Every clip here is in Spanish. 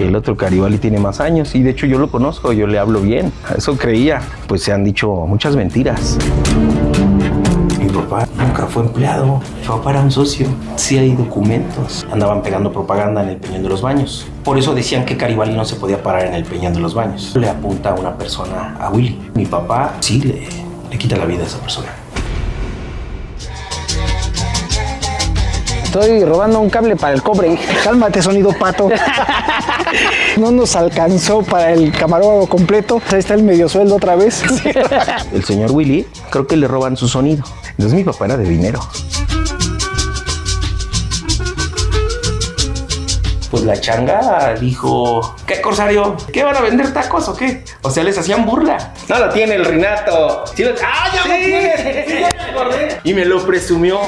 que el otro Garibaldi tiene más años y de hecho yo lo conozco, yo le hablo bien. Eso creía, pues se han dicho muchas mentiras. Mi papá nunca fue empleado, mi papá era un socio. Sí hay documentos. Andaban pegando propaganda en el Peñón de los Baños. Por eso decían que Garibaldi no se podía parar en el Peñón de los Baños. Le apunta a una persona a Willy. Mi papá sí le quita la vida a esa persona. Estoy robando un cable para el cobre. Cálmate, sonido pato. No nos alcanzó para el camarógrafo completo. Ahí está el medio sueldo otra vez. El señor Willy, creo que le roban su sonido. Entonces mi papá era de dinero. Pues la changa dijo, ¿qué, Corsario? ¿Qué, van a vender tacos o qué? O sea, les hacían burla. No lo tiene el Renato. ¿Sí ¡Ah, ya lo tiene! Sí, ya me acordé. Y me lo presumió.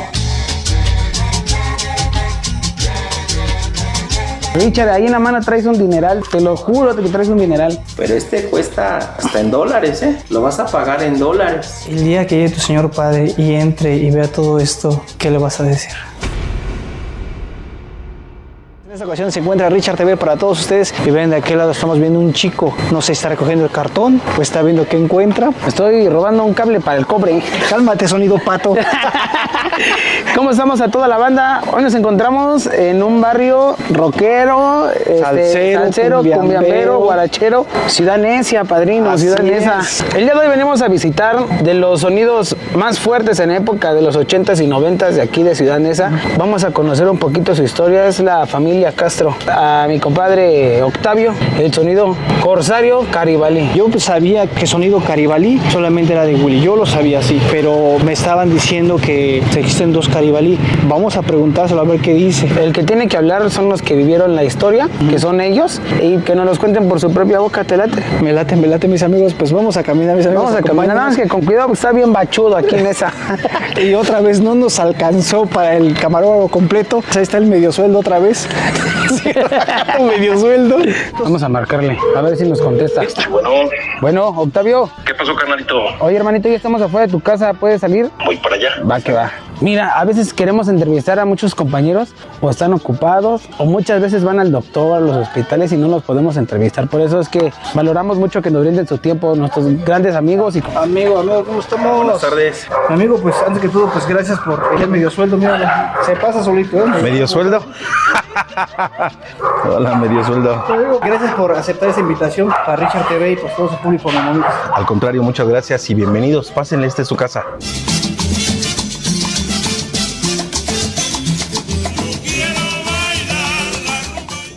Richard, ahí en la mano traes un dineral, te lo juro que traes un dineral. Pero este cuesta hasta en dólares, ¿eh? Lo vas a pagar en dólares. El día que llegue tu señor padre y entre y vea todo esto, ¿qué le vas a decir? En esta ocasión se encuentra Richard TV para todos ustedes y ven de aquel lado estamos viendo un chico, no sé si está recogiendo el cartón o está viendo qué encuentra. Estoy robando un cable para el cobre. Cálmate, sonido pato. ¿Cómo estamos a toda la banda? Hoy nos encontramos en un barrio rockero, salsero, cumbiambero, guarachero, Ciudad Necia, padrino, Así Ciudad Necia. El día de hoy venimos a visitar de los sonidos más fuertes en época de los 80s y 90s de aquí de Ciudad Necia. Vamos a conocer un poquito su historia, es la familia Castro. A mi compadre Octavio, el sonido Corsario Garibaldi. Yo sabía que sonido Garibaldi solamente era de Willy, yo lo sabía así, pero me estaban diciendo que existen dos Garibaldi. Vamos a preguntárselo a ver qué dice. El que tiene que hablar son los que vivieron la historia, que son ellos, y que nos los cuenten por su propia boca. ¿Te late? Me late mis amigos, pues vamos a caminar, mis amigos. Vamos a caminar, nada más que con cuidado, porque está bien bachudo aquí en esa. Y otra vez no nos alcanzó para el camarógrafo completo. Ahí está el medio sueldo otra vez. Medio sueldo. Vamos a marcarle, a ver si nos contesta. Bueno, Octavio. ¿Qué pasó, carnalito? Oye, hermanito, ya estamos afuera de tu casa, ¿puedes salir? Voy para allá. Va que va. Mira, a veces queremos entrevistar a muchos compañeros o están ocupados o muchas veces van al doctor, a los hospitales y no los podemos entrevistar. Por eso es que valoramos mucho que nos brinden su tiempo nuestros grandes amigos. Amigo, ¿cómo estamos? Buenas tardes. Amigo, pues antes que todo, pues gracias por el medio sueldo. Mira, se pasa solito, ¿eh? ¿Medio sueldo? Hola, medio sueldo. Amigo, gracias por aceptar esta invitación a Richard TV y por todo su público. Al contrario, muchas gracias y bienvenidos. Pásenle, esta es su casa.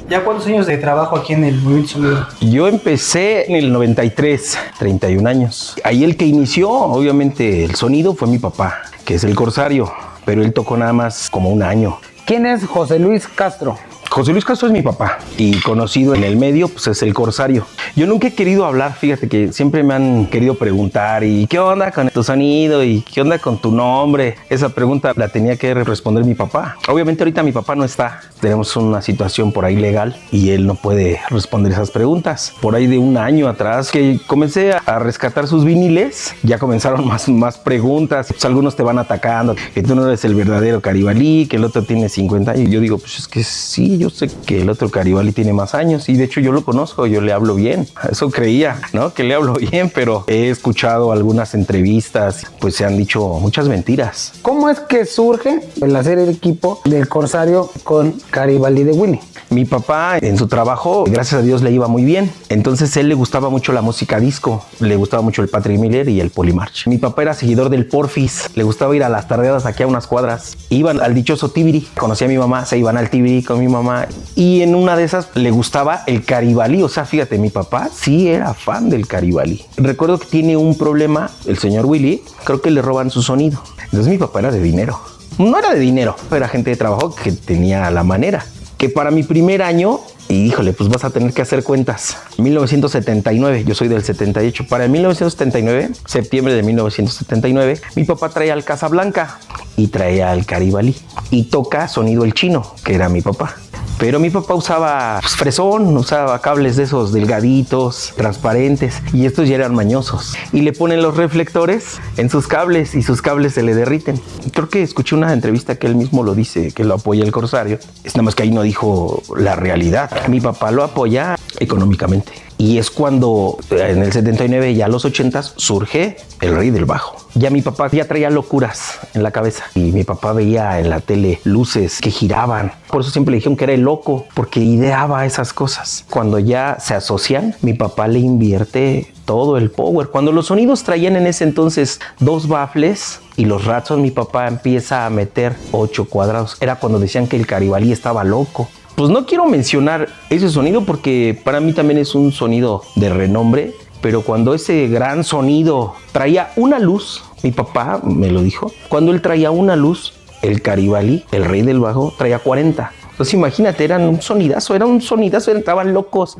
¿Ya cuántos años de trabajo aquí en el Movimiento Sonido? Yo empecé en el 93, 31 años. Ahí el que inició, obviamente, el sonido fue mi papá, que es el Corsario, pero él tocó nada más como un año. ¿Quién es José Luis Castro? José Luis Castro es mi papá y conocido en el medio, pues es el Corsario. Yo nunca he querido hablar, fíjate que siempre me han querido preguntar ¿y qué onda con tu sonido? ¿Y qué onda con tu nombre? Esa pregunta la tenía que responder mi papá. Obviamente ahorita mi papá no está, tenemos una situación por ahí legal y él no puede responder esas preguntas. Por ahí de un año atrás que comencé a rescatar sus viniles, ya comenzaron más preguntas. Pues algunos te van atacando, que tú no eres el verdadero Garibaldi, que el otro tiene 50 años. Yo digo, pues es que sí, yo sé que el otro Garibaldi tiene más años y de hecho yo lo conozco, yo le hablo bien. Eso creía, ¿no? Que le hablo bien, pero he escuchado algunas entrevistas, pues se han dicho muchas mentiras. ¿Cómo es que surge el hacer el equipo del Corsario con Garibaldi de Willy? Mi papá en su trabajo, gracias a Dios, le iba muy bien. Entonces a él le gustaba mucho la música disco, le gustaba mucho el Patrick Miller y el Polymarch. Mi papá era seguidor del Porfis, le gustaba ir a las tardeadas aquí a unas cuadras. Iban al dichoso Tibiri, conocía a mi mamá, se iban al Tibiri con mi mamá y en una de esas le gustaba el Garibaldi. O sea, fíjate, mi papá sí era fan del Garibaldi. Recuerdo que tiene un problema, el señor Willy, creo que le roban su sonido. Entonces mi papá era de dinero. No era de dinero, era gente de trabajo que tenía la manera. Que para mi primer año, y híjole, pues vas a tener que hacer cuentas. 1979, yo soy del 78. Para el 1979, septiembre de 1979, mi papá traía al Casablanca y traía al Garibaldi y toca sonido el chino, que era mi papá. Pero mi papá usaba fresón, usaba cables de esos delgaditos, transparentes, y estos ya eran mañosos. Y le ponen los reflectores en sus cables y sus cables se le derriten. Creo que escuché una entrevista que él mismo lo dice, que lo apoya el Corsario. Es nada más que ahí no dijo la realidad. Mi papá lo apoya económicamente. Y es cuando en el 79 y a los 80s surge el Rey del Bajo. Ya mi papá ya traía locuras en la cabeza y mi papá veía en la tele luces que giraban. Por eso siempre le dijeron que era el loco, porque ideaba esas cosas. Cuando ya se asocian, mi papá le invierte todo el power. Cuando los sonidos traían en ese entonces 2 baffles y los Ratson, mi papá empieza a meter 8 cuadrados. Era cuando decían que el Caribalí estaba loco. Pues no quiero mencionar ese sonido porque para mí también es un sonido de renombre, pero cuando ese gran sonido traía una luz, mi papá me lo dijo, cuando él traía una luz, el Caribalí, el Rey del Bajo, traía 40. Entonces imagínate, era un sonidazo, estaban locos.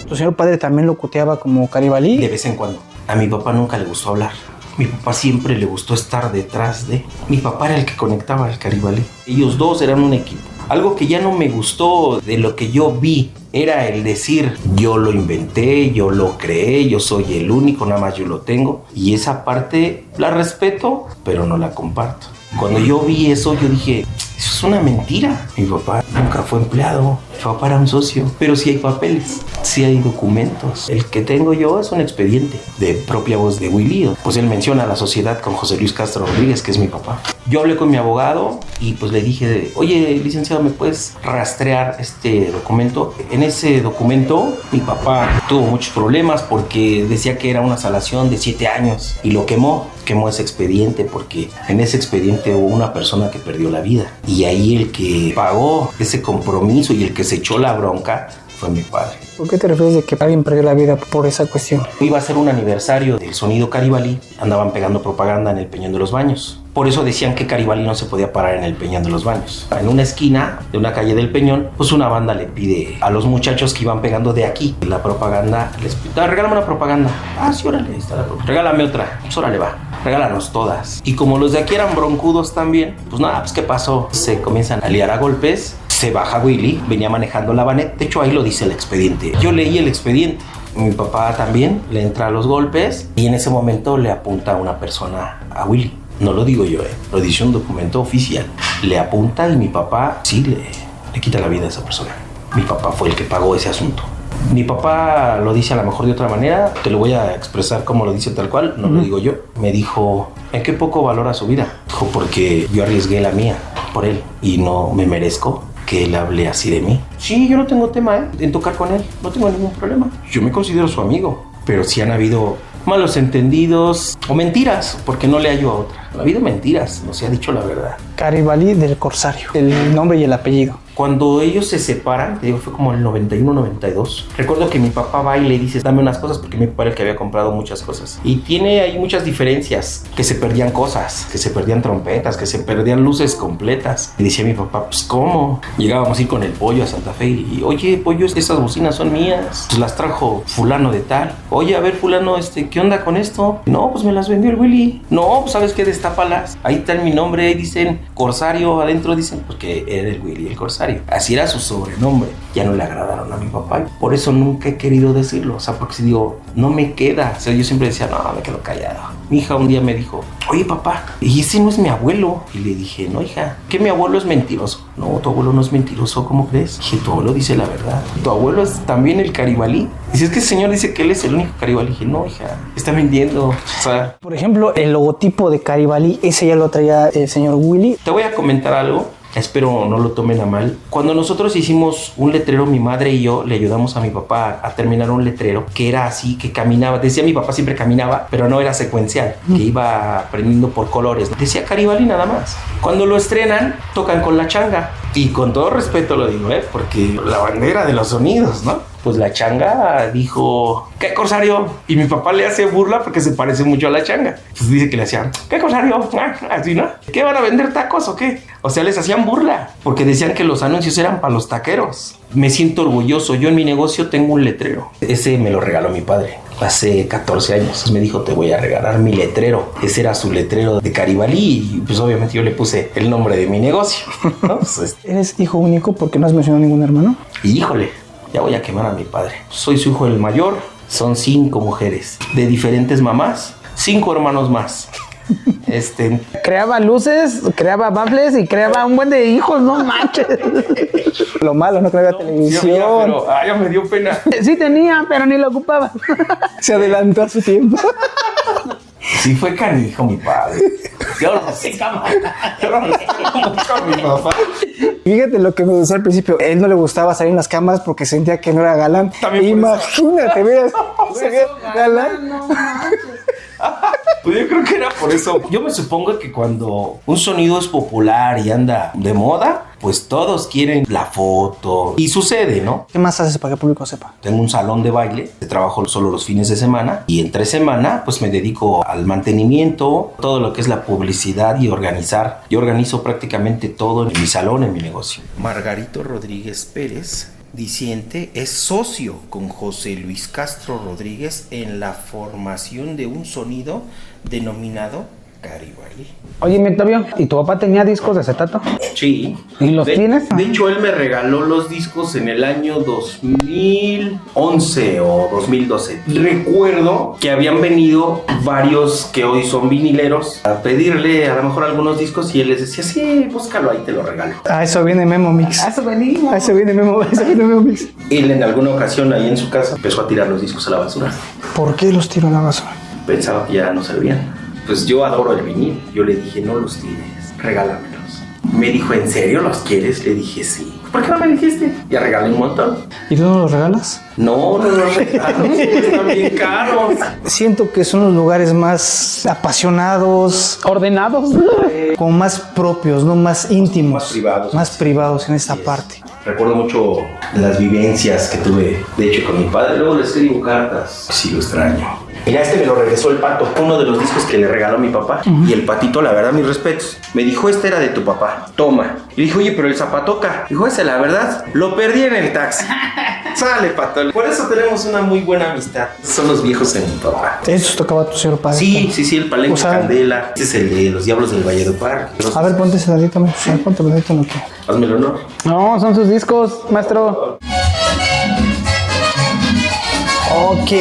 ¿Tu señor padre también locuteaba como Caribalí? De vez en cuando. A mi papá nunca le gustó hablar. Mi papá siempre le gustó estar detrás de... Mi papá era el que conectaba al Caribalí. Ellos dos eran un equipo. Algo que ya no me gustó de lo que yo vi era el decir, yo lo inventé, yo lo creé, yo soy el único, nada más yo lo tengo. Y esa parte la respeto, pero no la comparto. Cuando yo vi eso, yo dije, eso es una mentira. Mi papá nunca fue empleado, mi papá era un socio. Pero sí hay papeles, sí hay documentos. El que tengo yo es un expediente de propia voz de Willy. Pues él menciona a la sociedad con José Luis Castro Rodríguez, que es mi papá. Yo hablé con mi abogado y pues le dije, oye, licenciado, ¿me puedes rastrear este documento? En ese documento mi papá tuvo muchos problemas porque decía que era una salación de 7 años y lo quemó ese expediente porque en ese expediente hubo una persona que perdió la vida y ahí el que pagó ese compromiso y el que se echó la bronca fue mi padre. ¿Por qué te refieres de que alguien perdió la vida por esa cuestión? Iba a ser un aniversario del sonido Caribalí, andaban pegando propaganda en el Peñón de los Baños. Por eso decían que Caribalí no se podía parar en el Peñón de los Baños. En una esquina de una calle del Peñón, pues una banda le pide a los muchachos que iban pegando de aquí la propaganda, les pide, regálame una propaganda. Ah, sí, órale, ahí está la propaganda. Regálame otra. Pues órale, va. Regálanos todas. Y como los de aquí eran broncudos también, pues nada, pues ¿qué pasó? Se comienzan a liar a golpes, se baja Willy, venía manejando la vanette. De hecho, ahí lo dice el expediente. Yo leí el expediente. Mi papá también le entra a los golpes y en ese momento le apunta a una persona a Willy. No lo digo yo, lo dice un documento oficial. Le apunta y mi papá sí le quita la vida a esa persona. Mi papá fue el que pagó ese asunto. Mi papá lo dice a lo mejor de otra manera, te lo voy a expresar como lo dice tal cual, no lo digo yo. Me dijo, ¿en qué poco valora su vida? Dijo, porque yo arriesgué la mía por él y no me merezco que él hable así de mí. Sí, yo no tengo tema en tocar con él, no tengo ningún problema. Yo me considero su amigo, pero sí han habido malos entendidos o mentiras, porque no le hallo a otra. Ha habido mentiras, no se ha dicho la verdad. Caribalí del Corsario, el nombre y el apellido. Cuando ellos se separan, te digo, fue como el 91-92. Recuerdo que mi papá va y le dice, dame unas cosas, porque mi papá era el que había comprado muchas cosas. Y tiene ahí muchas diferencias, que se perdían cosas, que se perdían trompetas, que se perdían luces completas. Y decía mi papá, pues ¿cómo? Llegábamos a ir con el Pollo a Santa Fe y, oye, Pollo, esas bocinas son mías. Pues las trajo fulano de tal. Oye, a ver, fulano, ¿qué onda con esto? No, pues me las vendió el Willy. No, pues ¿sabes qué? Destápalas. Ahí está mi nombre, ahí dicen Corsario, adentro dicen, porque era el Willy, el Corsario. Así era su sobrenombre. Ya no le agradaron a mi papá. Por eso nunca he querido decirlo. O sea, porque si digo, no me queda. O sea, yo siempre decía, no, me quedo callado. Mi hija un día me dijo, oye papá, ¿y ese no es mi abuelo? Y le dije, no hija, que mi abuelo es mentiroso. No, tu abuelo no es mentiroso, ¿cómo crees? Dije, tu abuelo dice la verdad. Tu abuelo es también el Caribalí. Y si es que el señor dice que él es el único Caribalí. Dije, no hija, está mintiendo. O sea, por ejemplo, el logotipo de Caribalí, ese ya lo traía el señor Willy. Te voy a comentar algo. Espero no lo tomen a mal. Cuando nosotros hicimos un letrero, mi madre y yo le ayudamos a mi papá a terminar un letrero que era así, que caminaba. Decía mi papá siempre caminaba, pero no era secuencial, que iba aprendiendo por colores. Decía Caribalí nada más. Cuando lo estrenan, tocan con la changa. Y con todo respeto lo digo, porque la bandera de los sonidos, ¿no? Pues la changa dijo, ¿qué Corsario? Y mi papá le hace burla porque se parece mucho a la changa. Pues dice que le hacían, ¿qué Corsario? Así, ¿no? ¿Qué van a vender tacos o qué? O sea, les hacían burla porque decían que los anuncios eran para los taqueros. Me siento orgulloso. Yo en mi negocio tengo un letrero. Ese me lo regaló mi padre. hace 14 años. Entonces me dijo, te voy a regalar mi letrero. Ese era su letrero de Caribalí y pues obviamente yo le puse el nombre de mi negocio, ¿no? Pues, ¿Eres hijo único porque no has mencionado ningún hermano? y híjole, ya voy a quemar a mi padre. Soy su hijo el mayor, son 5 mujeres de diferentes mamás, 5 hermanos más. Creaba luces, creaba baffles y creaba un buen de hijos, no manches. Lo malo, no creaba televisión. Sí, amiga, pero ya me dio pena. Sí tenía, pero ni lo ocupaba. Se adelantó a su tiempo. Sí fue canijo mi padre. Yo no sé, cámara. Yo no sé con mi papá. Fíjate lo que me decía al principio. A él no le gustaba salir en las cámaras porque sentía que no era galán. También por eso. Imagínate, veas, se ve galán. Pues yo creo que era por eso. Yo me supongo que cuando un sonido es popular y anda de moda, pues todos quieren la foto. Y sucede, ¿no? ¿Qué más haces para que el público sepa? Tengo un salón de baile, trabajo solo los fines de semana y entre semana pues me dedico al mantenimiento, todo lo que es la publicidad y organizar. Yo organizo prácticamente todo en mi salón, en mi negocio. Margarito Rodríguez Pérez, diciente, es socio con José Luis Castro Rodríguez en la formación de un sonido denominado Caribalí. Oye, mi Octavio, ¿y tu papá tenía discos de acetato? Sí. ¿Y los tienes? De hecho, él me regaló los discos en el año 2011 o 2012. Recuerdo que habían venido varios que hoy son vinileros a pedirle a lo mejor algunos discos y él les decía, sí, búscalo ahí, te lo regalo. A eso viene Memo Mix. A eso venimos. A eso viene Memo Mix. Él en alguna ocasión ahí en su casa empezó a tirar los discos a la basura. ¿Por qué los tiro a la basura? Pensaba que ya no servían. Pues yo adoro el vinil. Yo le dije, no los tires, regálamelos. Me dijo, ¿en serio los quieres? Le dije, sí. ¿Por qué no me dijiste? Ya regalé un montón. ¿Y tú no los regalas? No los regalo, están bien caros. Siento que son los lugares más apasionados, Ordenados. como más propios, ¿no? Más íntimos. Más privados. Más privados en esta parte. Recuerdo mucho las vivencias que tuve, de hecho, con mi padre. Luego le escribo cartas. Sí, lo extraño. Mira, me lo regresó el Pato, uno de los discos que le regaló mi papá. Y el Patito, la verdad, mis respetos, me dijo, este era de tu papá, toma. Y dije, oye, pero el Zapatoca. Dijo, ese, la verdad, lo perdí en el taxi. Sale, Pato. Por eso tenemos una muy buena amistad. Son los viejos en mi papá. Eso tocaba tu señor padre. Sí, el Palenque O sea, Candela. Este es el de los Diablos del Valledupar. A ver, ponte ese ladito, a ver, ponte ladito en lo que. Hazme el honor. No, son sus discos, maestro. Ok.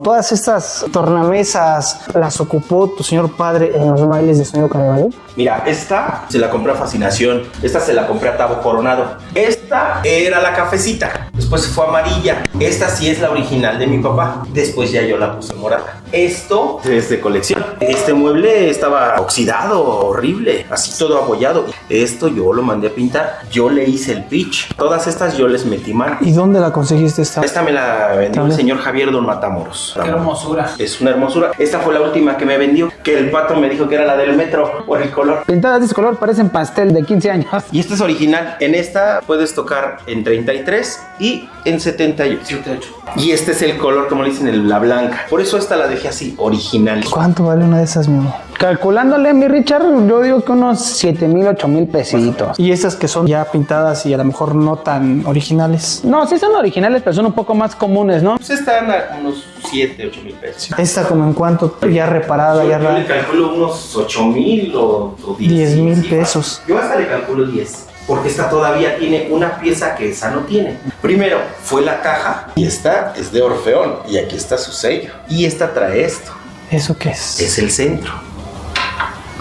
Todas estas tornamesas las ocupó tu señor padre en los bailes de Sonido Caribalí. Mira, esta se la compré a Fascinación. Esta se la compré a Tavo Coronado. Esta era la cafecita. Después fue amarilla. Esta sí es la original de mi papá. Después ya yo la puse morada. Esto es de colección. Este mueble estaba oxidado, horrible, así todo abollado. Esto yo lo mandé a pintar. Yo le hice el pitch. Todas estas yo les metí mano. ¿Y dónde la conseguiste esta? Esta me la vendió el señor Javier Don Matamoros. Qué hermosura. Es una hermosura. Esta fue la última que me vendió. Que el Pato me dijo que era la del metro por el color. Pintadas de ese color parecen pastel de 15 años. Y esta es original. En esta puedes tocar en 33 y en 78. Y este es el color, como le dicen, la blanca. Por eso esta la dejé así, original. ¿Cuánto vale una de esas, mi amor? Calculándole, mi Richard, yo digo que unos 7,000, 8,000 pesitos. Y estas que son ya pintadas y a lo mejor no tan originales. No, sí son originales, pero son un poco más comunes, ¿no? Pues están a unos 7, 8 mil pesos. Esta como en cuánto, ya reparada, ya Yo le calculo unos 8,000 o 10,000 pesos. Yo hasta le calculo 10. Porque esta todavía tiene una pieza que esa no tiene. Primero fue la caja y esta es de Orfeón y aquí está su sello. Y esta trae esto. ¿Eso qué es? Es el centro.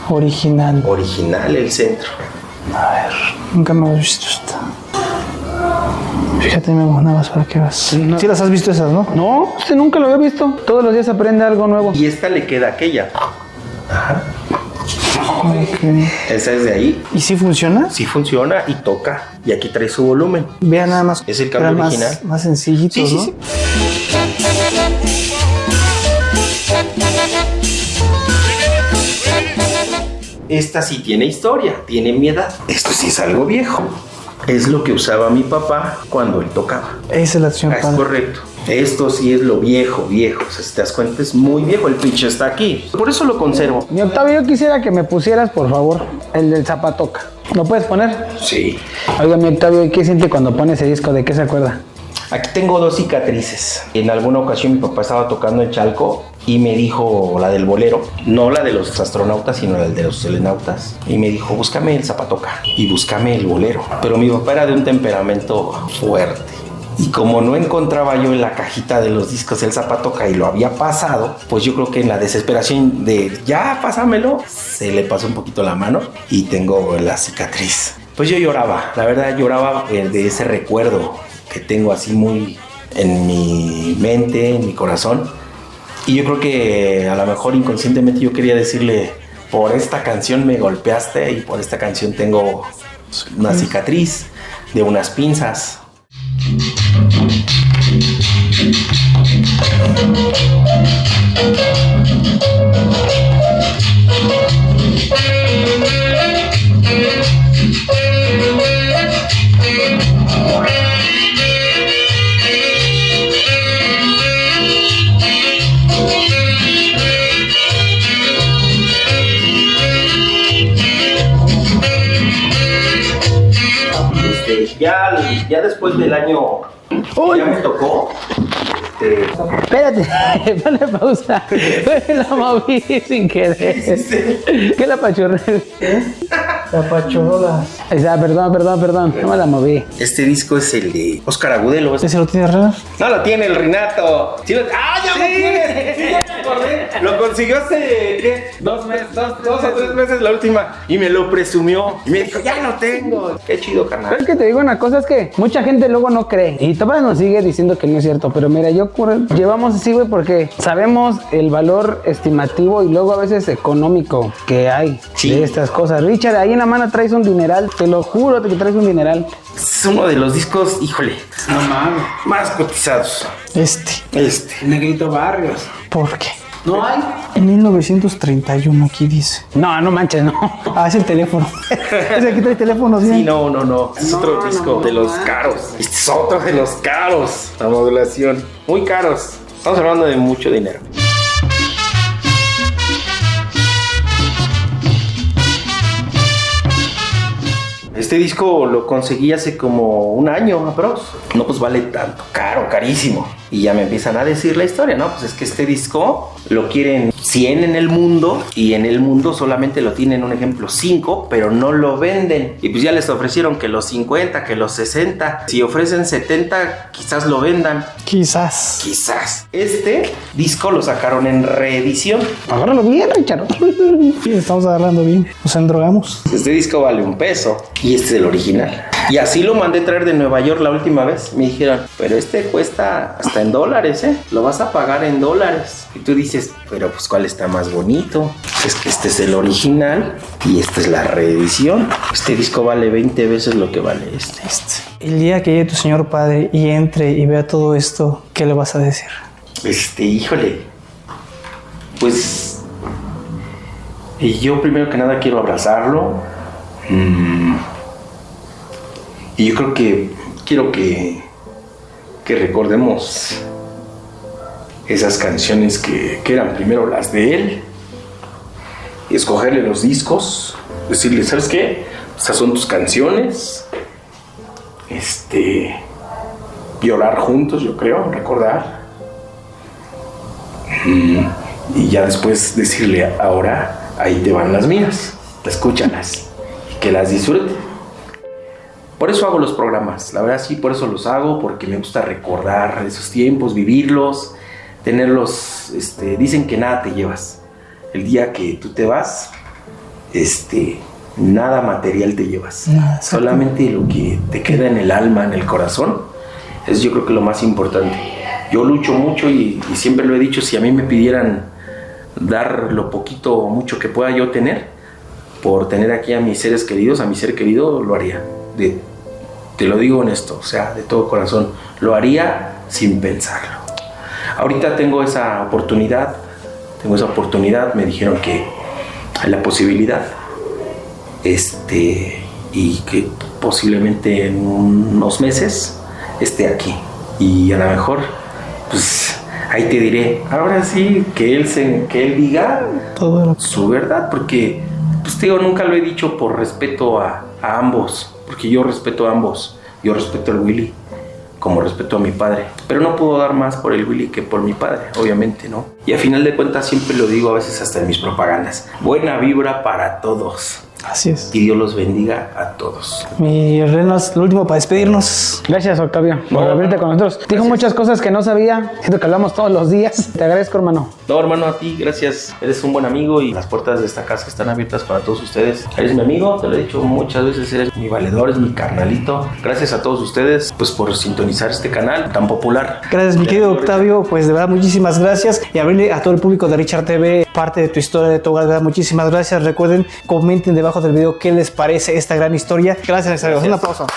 Original. Original el centro. A ver, nunca me he visto esta. Fíjate, Memo, nada más para que veas. No. Sí las has visto esas, ¿no? No, usted nunca lo había visto. Todos los días aprende algo nuevo. Y esta le queda aquella. Ajá. Okay. Esa es de ahí. ¿Y sí funciona? Sí funciona y toca. Y aquí trae su volumen. Vea nada más. Es el cambio eran original. Más sencillitos, Sí, sí, ¿no? sí. Esta sí tiene historia, tiene mi edad. Esto sí es algo viejo. Es lo que usaba mi papá cuando él tocaba. Esa es la acción, Es padre. correcto. Esto sí es lo viejo, viejo. O sea, si te das cuenta, es muy viejo. El pitch está aquí. Por eso lo conservo. Mi Octavio, yo quisiera que me pusieras, por favor, el del Zapatoca. ¿Lo puedes poner? Sí. Oiga, mi Octavio, ¿y qué siente cuando pone ese disco? ¿De qué se acuerda? Aquí tengo 2 cicatrices. En alguna ocasión mi papá estaba tocando en Chalco y me dijo la del bolero, no la de los astronautas, sino la de los telenautas. Y me dijo, búscame el zapatoca y búscame el bolero. Pero mi papá era de un temperamento fuerte. Y como no encontraba yo en la cajita de los discos el zapatoca y lo había pasado, pues yo creo que en la desesperación de ya pásamelo, se le pasó un poquito la mano y tengo la cicatriz. Pues yo lloraba, la verdad lloraba de ese recuerdo que tengo así muy en mi mente, en mi corazón. Y yo creo que a lo mejor inconscientemente yo quería decirle, por esta canción me golpeaste y por esta canción tengo una cicatriz de unas pinzas. Ya después del año ya me tocó. Espérate, ponle pausa. La moví sin querer. ¿Qué la apachurré? La pachola. Perdón, no me la moví. Este disco es el de Óscar Agudelo. ¿Ese lo tiene Renan? No lo tiene el Renato. ¿Sí lo... ¡Ah, ya lo tiene! Sí, ya me acordé. Lo consiguió hace, ¿qué? 2 o 3 meses la última. Y me lo presumió. Y me dijo, ya lo tengo. Qué chido, carnal. Es que te digo una cosa, es que mucha gente luego no cree. Y todavía nos sigue diciendo que no es cierto. Pero mira, llevamos así, güey, porque sabemos el valor estimativo y luego a veces económico que hay de estas cosas. Richard, ahí en la mano traes un dineral. Te lo juro que traes un dineral. Es uno de los discos, híjole, No mames. más cotizados. Negrito Barrios. ¿Por qué? ¿No hay? En 1931 aquí dice. No manches, no. Ah, es el teléfono. Es aquí trae teléfonos bien. Sí, no. Es otro disco de los caros. Este es otro de los caros. La modulación. Muy caros. Estamos hablando de mucho dinero. Este disco lo conseguí hace como un año, aprox. No, pues vale tanto, carísimo. Y ya me empiezan a decir la historia, ¿no? Pues es que este disco lo quieren 100 en el mundo y en el mundo solamente lo tienen, un ejemplo, 5, pero no lo venden. Y pues ya les ofrecieron que los 50, que los 60. Si ofrecen 70, quizás lo vendan. Quizás. Este disco lo sacaron en reedición. Agárralo bien, Richard. Sí, estamos agarrando bien. Nos endrogamos. Este disco vale $1 y este es el original. Y así lo mandé traer de Nueva York la última vez. Me dijeron, pero este cuesta hasta en dólares, ¿eh? Lo vas a pagar en dólares. Y tú dices, pero pues ¿cuál está más bonito? Es que este es el original y esta es la reedición. Este disco vale 20 veces lo que vale este. El día que llegue tu señor padre y entre y vea todo esto, ¿qué le vas a decir? Híjole. Pues yo primero que nada quiero abrazarlo. Y yo creo que quiero que recordemos esas canciones que eran primero las de él, y escogerle los discos, decirle, ¿sabes qué? Esas son tus canciones. Llorar juntos, yo creo, recordar. Y ya después decirle, ahora ahí te van las mías, escúchalas y que las disfruten. Por eso hago los programas, la verdad sí, por eso los hago, porque me gusta recordar esos tiempos, vivirlos, tenerlos. Dicen que nada te llevas. El día que tú te vas, nada material te llevas. Solamente lo que te queda en el alma, en el corazón, es yo creo que lo más importante. Yo lucho mucho y siempre lo he dicho, si a mí me pidieran dar lo poquito o mucho que pueda yo tener, por tener aquí a mis seres queridos, a mi ser querido, lo haría. Te lo digo honesto, o sea, de todo corazón, lo haría sin pensarlo. Ahorita tengo esa oportunidad, me dijeron que hay la posibilidad, y que posiblemente en unos meses esté aquí. Y a lo mejor, pues, ahí te diré, ahora sí, que él diga todo su verdad, porque, pues, te digo, nunca lo he dicho por respeto a ambos, porque yo respeto a ambos. Yo respeto al Willy, como respeto a mi padre. Pero no puedo dar más por el Willy que por mi padre, obviamente, ¿no? Y a final de cuentas siempre lo digo, a veces hasta en mis propagandas. Buena vibra para todos. Así es. Y Dios los bendiga a todos. Mi Renas, lo último para despedirnos. Gracias, Octavio, por abrirte con nosotros. Dijo muchas cosas que no sabía. Siento que hablamos todos los días. Te agradezco, hermano. No, hermano, a ti, gracias. Eres un buen amigo y las puertas de esta casa están abiertas para todos ustedes. Eres mi amigo, te lo he dicho muchas veces, eres mi valedor, eres mi carnalito. Gracias a todos ustedes, pues, por sintonizar este canal tan popular. Gracias, mi querido Octavio. Pues de verdad, muchísimas gracias. Y abrirle a todo el público de Richard TV parte de tu historia, de tu hogar. De verdad, muchísimas gracias. Recuerden, comenten debajo del video qué les parece esta gran historia. Gracias, un aplauso.